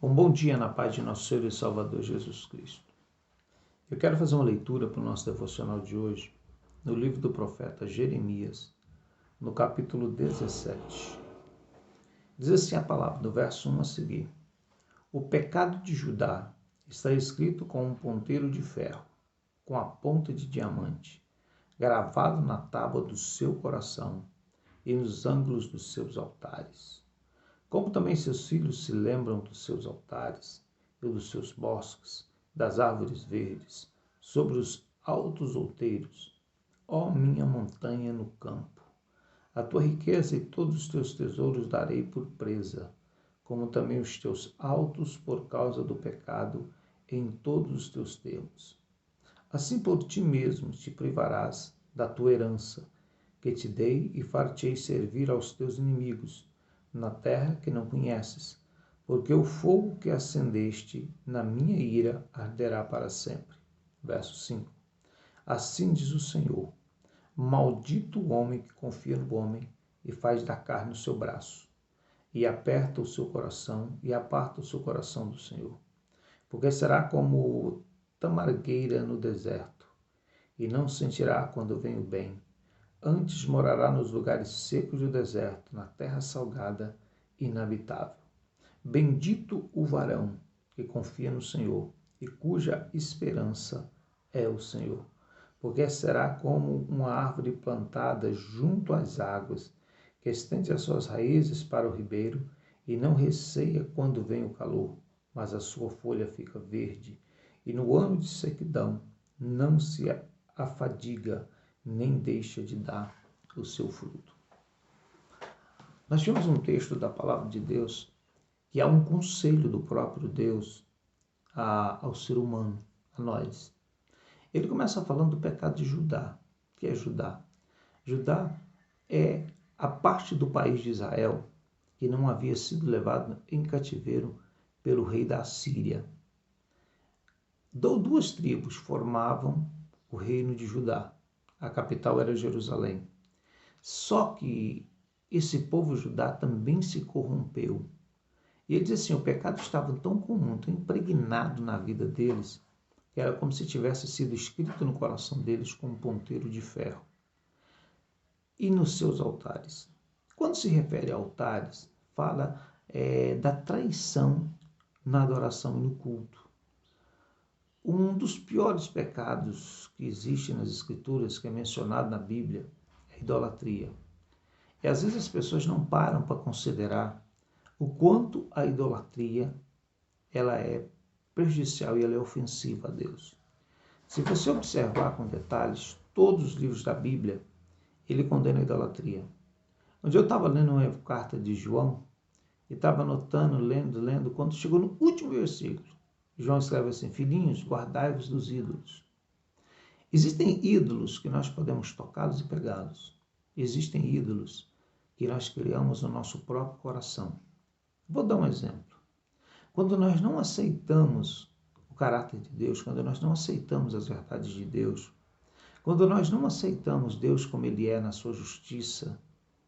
Um bom dia na paz de nosso Senhor e Salvador Jesus Cristo. Eu quero fazer uma leitura para o nosso devocional de hoje, no livro do profeta Jeremias, no capítulo 17. Diz assim a palavra, do verso 1 a seguir. O pecado de Judá está escrito com um ponteiro de ferro, com a ponta de diamante, gravado na tábua do seu coração e nos ângulos dos seus altares. Como também seus filhos se lembram dos seus altares e dos seus bosques, das árvores verdes, sobre os altos outeiros, ó minha montanha no campo. A tua riqueza e todos os teus tesouros darei por presa, como também os teus altos por causa do pecado em todos os teus termos. Assim por ti mesmo te privarás da tua herança, que te dei e far-te-ei servir aos teus inimigos, na terra que não conheces, porque o fogo que acendeste na minha ira arderá para sempre. Verso 5. Assim diz o Senhor, maldito o homem que confia no homem e faz da carne o seu braço, e aperta o seu coração e aparta o seu coração do Senhor. Porque será como tamargueira no deserto, e não sentirá quando vem o bem. Antes morará nos lugares secos do deserto, na terra salgada e inabitável. Bendito o varão que confia no Senhor e cuja esperança é o Senhor. Porque será como uma árvore plantada junto às águas, que estende as suas raízes para o ribeiro e não receia quando vem o calor, mas a sua folha fica verde, e no ano de sequidão não se afadiga, nem deixa de dar o seu fruto. Nós temos um texto da palavra de Deus que é um conselho do próprio Deus ao ser humano, a nós. Ele começa falando do pecado de Judá. O que é Judá? Judá é a parte do país de Israel que não havia sido levado em cativeiro pelo rei da Assíria. Duas tribos formavam o reino de Judá. A capital era Jerusalém. Só que esse povo Judá também se corrompeu. E ele diz assim, o pecado estava tão comum, tão impregnado na vida deles, que era como se tivesse sido escrito no coração deles com um ponteiro de ferro. E nos seus altares. Quando se refere a altares, fala da traição na adoração e no culto. Um dos piores pecados que existe nas Escrituras, que é mencionado na Bíblia, é a idolatria. E às vezes as pessoas não param para considerar o quanto a idolatria ela é prejudicial e ela é ofensiva a Deus. Se você observar com detalhes, todos os livros da Bíblia, ele condena a idolatria. Onde eu estava lendo uma carta de João, e estava anotando, lendo, quando chegou no último versículo, João escreve assim, filhinhos, guardai-vos dos ídolos. Existem ídolos que nós podemos tocá-los e pegá-los. Existem ídolos que nós criamos no nosso próprio coração. Vou dar um exemplo. Quando nós não aceitamos o caráter de Deus, quando nós não aceitamos as verdades de Deus, quando nós não aceitamos Deus como Ele é na sua justiça,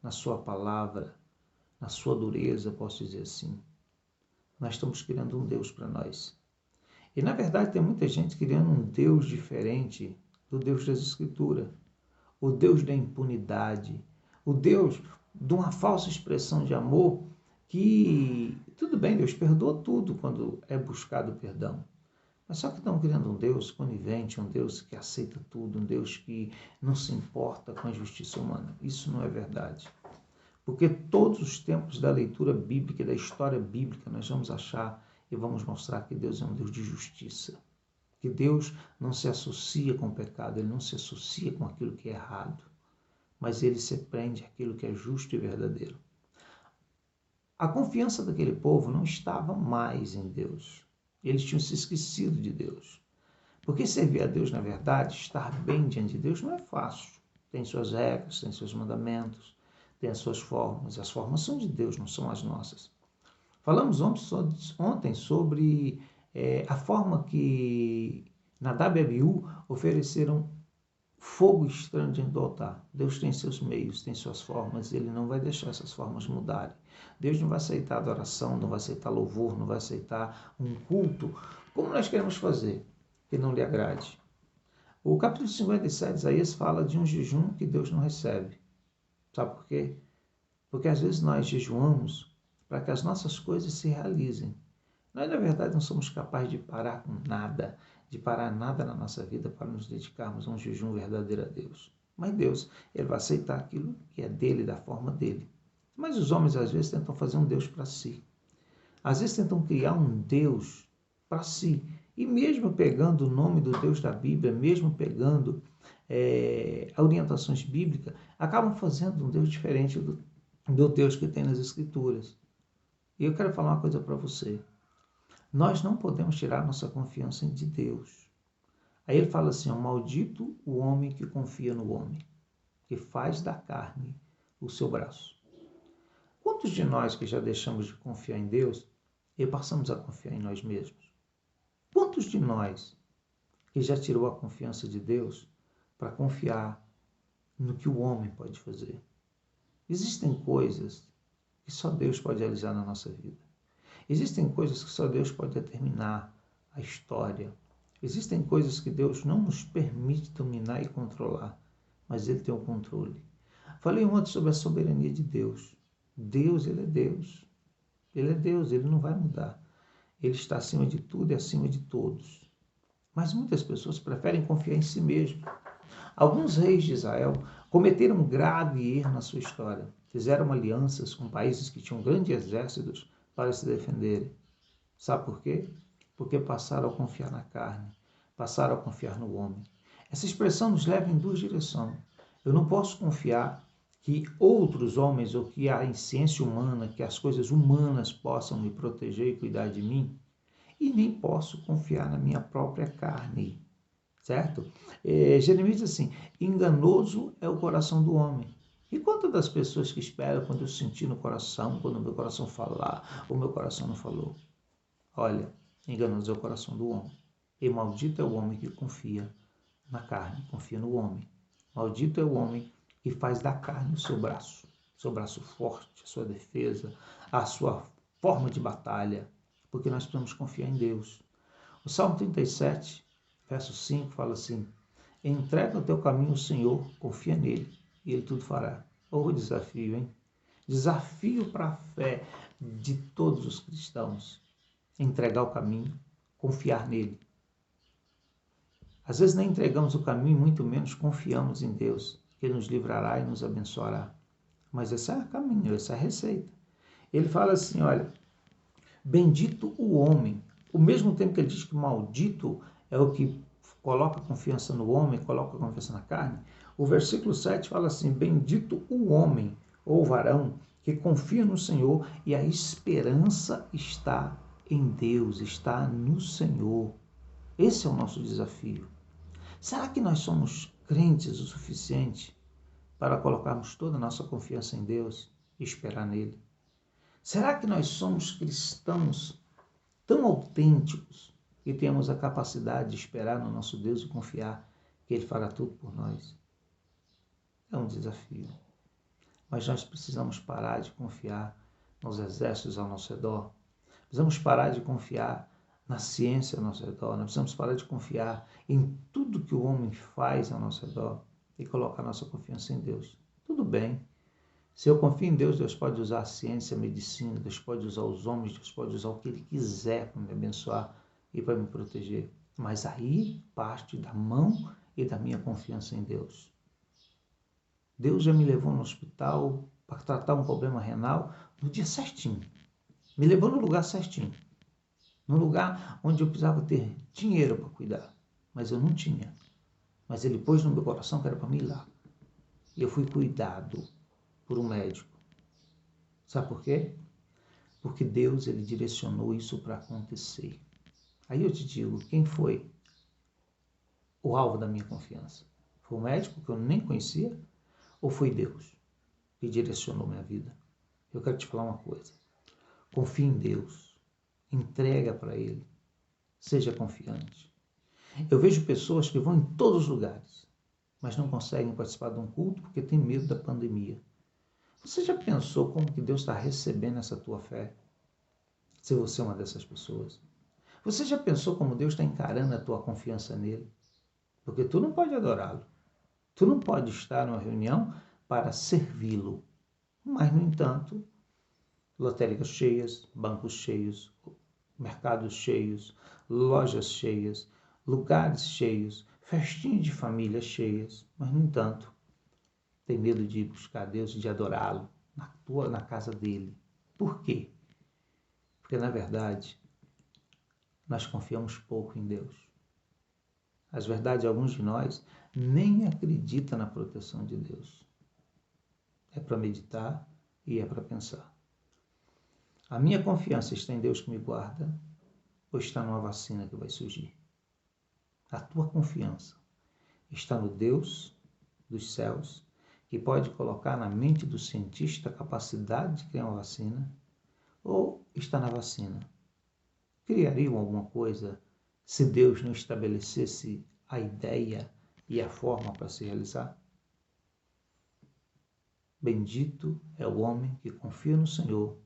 na sua palavra, na sua dureza, posso dizer assim, nós estamos criando um Deus para nós. E, na verdade, tem muita gente criando um Deus diferente do Deus das Escrituras. O Deus da impunidade. O Deus de uma falsa expressão de amor que, tudo bem, Deus perdoa tudo quando é buscado perdão. Mas só que estão criando um Deus conivente, um Deus que aceita tudo, um Deus que não se importa com a justiça humana. Isso não é verdade. Porque todos os tempos da leitura bíblica, da história bíblica, nós vamos achar e vamos mostrar que Deus é um Deus de justiça. Que Deus não se associa com o pecado, Ele não se associa com aquilo que é errado, mas Ele se prende àquilo que é justo e verdadeiro. A confiança daquele povo não estava mais em Deus. Eles tinham se esquecido de Deus. Porque servir a Deus, na verdade, estar bem diante de Deus não é fácil. Tem suas regras, tem seus mandamentos, tem as suas formas. As formas são de Deus, não são as nossas. Falamos ontem sobre a forma que Nadab e Abiú ofereceram fogo estranho diante do altar. Deus tem seus meios, tem suas formas, ele não vai deixar essas formas mudarem. Deus não vai aceitar adoração, não vai aceitar louvor, não vai aceitar um culto como nós queremos fazer, que não lhe agrade. O capítulo 57 de Isaías fala de um jejum que Deus não recebe. Sabe por quê? Porque às vezes nós jejuamos para que as nossas coisas se realizem. Nós, na verdade, não somos capazes de parar com nada, de parar nada na nossa vida para nos dedicarmos a um jejum verdadeiro a Deus. Mas Deus, ele vai aceitar aquilo que é dele, da forma dele. Mas os homens, às vezes, tentam fazer um Deus para si. Às vezes tentam criar um Deus para si. E mesmo pegando o nome do Deus da Bíblia, mesmo pegando orientações bíblicas, acabam fazendo um Deus diferente do Deus que tem nas Escrituras. E eu quero falar uma coisa para você. Nós não podemos tirar nossa confiança de Deus. Aí ele fala assim, maldito o homem que confia no homem, que faz da carne o seu braço. Quantos de nós que já deixamos de confiar em Deus e passamos a confiar em nós mesmos? Quantos de nós que já tirou a confiança de Deus para confiar no que o homem pode fazer? Existem coisas que só Deus pode realizar na nossa vida. Existem coisas que só Deus pode determinar a história. Existem coisas que Deus não nos permite dominar e controlar, mas Ele tem o controle. Falei ontem sobre a soberania de Deus. Deus, Ele é Deus. Ele é Deus, Ele não vai mudar. Ele está acima de tudo e acima de todos. Mas muitas pessoas preferem confiar em si mesmo. Alguns reis de Israel cometeram um grave erro na sua história. Fizeram alianças com países que tinham grandes exércitos para se defenderem. Sabe por quê? Porque passaram a confiar na carne, passaram a confiar no homem. Essa expressão nos leva em duas direções. Eu não posso confiar que outros homens ou que a ciência humana, que as coisas humanas possam me proteger e cuidar de mim, e nem posso confiar na minha própria carne, certo? Jeremias diz assim, enganoso é o coração do homem. E quantas das pessoas que esperam quando eu sentir no coração, quando o meu coração falar, o meu coração não falou? Olha, enganoso é o coração do homem. E maldito é o homem que confia na carne, confia no homem. Maldito é o homem que faz da carne o seu braço forte, a sua defesa, a sua forma de batalha, porque nós precisamos confiar em Deus. O Salmo 37, verso 5, fala assim, entrega o teu caminho ao Senhor, confia nele, e ele tudo fará. Ô desafio, hein? Desafio para a fé de todos os cristãos. Entregar o caminho, confiar nele. Às vezes nem entregamos o caminho, muito menos confiamos em Deus, que Ele nos livrará e nos abençoará. Mas esse é o caminho, essa é a receita. Ele fala assim, olha, bendito o homem. Ao mesmo tempo que ele diz que maldito é o que coloca confiança no homem, coloca confiança na carne, o versículo 7 fala assim, bendito o homem, ou varão, que confia no Senhor e a esperança está em Deus, está no Senhor. Esse é o nosso desafio. Será que nós somos crentes o suficiente para colocarmos toda a nossa confiança em Deus e esperar nele? Será que nós somos cristãos tão autênticos que temos a capacidade de esperar no nosso Deus e confiar que Ele fará tudo por nós? É um desafio. Mas nós precisamos parar de confiar nos exércitos ao nosso redor. Precisamos parar de confiar na ciência ao nosso redor. Nós precisamos parar de confiar em tudo que o homem faz ao nosso redor e colocar nossa confiança em Deus. Tudo bem. Se eu confio em Deus, Deus pode usar a ciência, a medicina, Deus pode usar os homens, Deus pode usar o que Ele quiser para me abençoar e para me proteger. Mas aí parte da mão e da minha confiança em Deus. Deus já me levou no hospital para tratar um problema renal no dia certinho. Me levou no lugar certinho. No lugar onde eu precisava ter dinheiro para cuidar. Mas eu não tinha. Mas Ele pôs no meu coração que era para mim ir lá. E eu fui cuidado por um médico. Sabe por quê? Porque Deus, Ele direcionou isso para acontecer. Aí eu te digo, quem foi o alvo da minha confiança? Foi o médico que eu nem conhecia? Ou foi Deus que direcionou minha vida? Eu quero te falar uma coisa. Confie em Deus. Entrega para Ele. Seja confiante. Eu vejo pessoas que vão em todos os lugares. mas não conseguem participar de um culto porque tem medo da pandemia. Você já pensou como que Deus está recebendo essa tua fé? Se você é uma dessas pessoas. Você já pensou como Deus está encarando a tua confiança nele? Porque tu não pode adorá-lo. Tu não pode estar numa reunião para servi-lo. Mas, no entanto, lotéricas cheias, bancos cheios, mercados cheios, lojas cheias, lugares cheios, festinhas de família cheias. Mas, no entanto, tem medo de buscar Deus e de adorá-lo na casa dele. Por quê? Porque, na verdade, nós confiamos pouco em Deus. As verdades, alguns de nós nem acreditam na proteção de Deus. É para meditar e é para pensar. A minha confiança está em Deus que me guarda ou está numa vacina que vai surgir? A tua confiança está no Deus dos céus, que pode colocar na mente do cientista a capacidade de criar uma vacina, ou está na vacina? Criariam alguma coisa se Deus não estabelecesse a ideia e a forma para se realizar? Bendito é o homem que confia no Senhor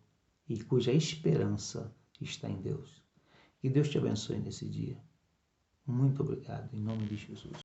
e cuja esperança está em Deus. Que Deus te abençoe nesse dia. Muito obrigado, em nome de Jesus.